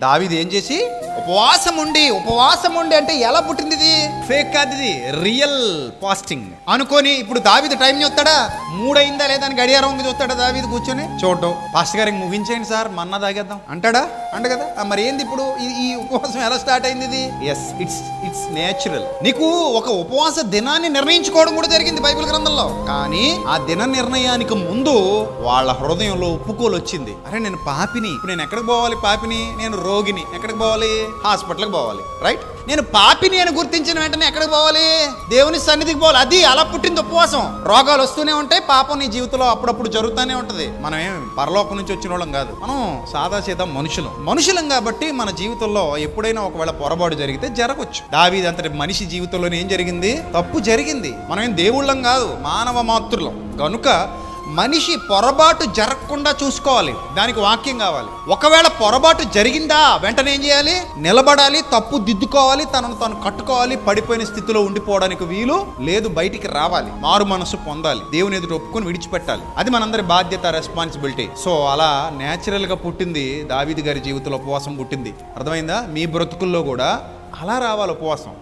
దావీదు ఏం చేసి ఉపవాసం ఉండి అంటే ఎలా పుట్టింది ఇది? ఫేక్ కాదు, ఇది రియల్ ఫాస్టింగ్ అనుకొని ఇప్పుడు దావీదు టైం చూస్తాడా? 3 అయిందా లేదా అని గడియారం వంగి చూస్తాడా దావీదు కూర్చొని? చూడటం, పాస్టర్ గారికి ముగించేయండి సార్ మన్నా తాగేద్దాం అంటాడా? అంట కదా. మరి ఏంది ఇప్పుడు ఈ ఉపవాసం ఎలా స్టార్ట్ అయింది ఇది? Yes, it's natural. నీకు ఒక ఉపవాస దినాన్ని నిర్ణయించుకోవడం కూడా జరిగింది బైబిల్ గ్రంథంలో. కానీ ఆ దిన నిర్ణయానికి ముందు వాళ్ళ హృదయంలో ఒప్పుకోలు వచ్చింది. అరే నేను పాపిని, ఇప్పుడు నేను ఎక్కడికి పోవాలి? పాపిని, నేను రోగిని, ఎక్కడికి పోవాలి? హాస్పిటల్కి పోవాలి. రైట్? నేను పాపిని అని గుర్తించిన వెంటనే ఎక్కడికి పోవాలి? దేవుని సన్నిధికి పోవాలి. అది అలా పుట్టింది ఉపవాసం. రోగాలు వస్తూనే ఉంటాయి, పాపం నీ జీవితంలో అప్పుడప్పుడు జరుగుతూనే ఉంటది. మనం ఏం పరలోకం నుంచి వచ్చిన వాళ్ళం కాదు, మనం సాదాసీదా మనుషులం కాబట్టి మన జీవితంలో ఎప్పుడైనా ఒకవేళ పొరపాటు జరిగితే జరగవచ్చు. దావీదు అంతటి మనిషి జీవితంలోనే ఏం జరిగింది? తప్పు జరిగింది. మనం ఏం దేవుళ్ళం కాదు, మానవ మాతృలం కనుక మనిషి పొరపాటు జరగకుండా చూసుకోవాలి. దానికి వాక్యం కావాలి. ఒకవేళ పొరపాటు జరిగిందా, వెంటనే ఏం చేయాలి? నిలబడాలి, తప్పు దిద్దుకోవాలి, తనను తాను కట్టుకోవాలి. పడిపోయిన స్థితిలో ఉండిపోవడానికి వీలు లేదు, బయటికి రావాలి, మారు మనసు పొందాలి, దేవుని ఎదుట ఒప్పుకొని విడిచిపెట్టాలి. అది మనందరి బాధ్యత, రెస్పాన్సిబిలిటీ. సో అలా నేచురల్ గా పుట్టింది దావీదు గారి జీవితంలో ఉపవాసం పుట్టింది. అర్థమైందా? మీ బ్రతుకుల్లో కూడా అలా రావాలి ఉపవాసం.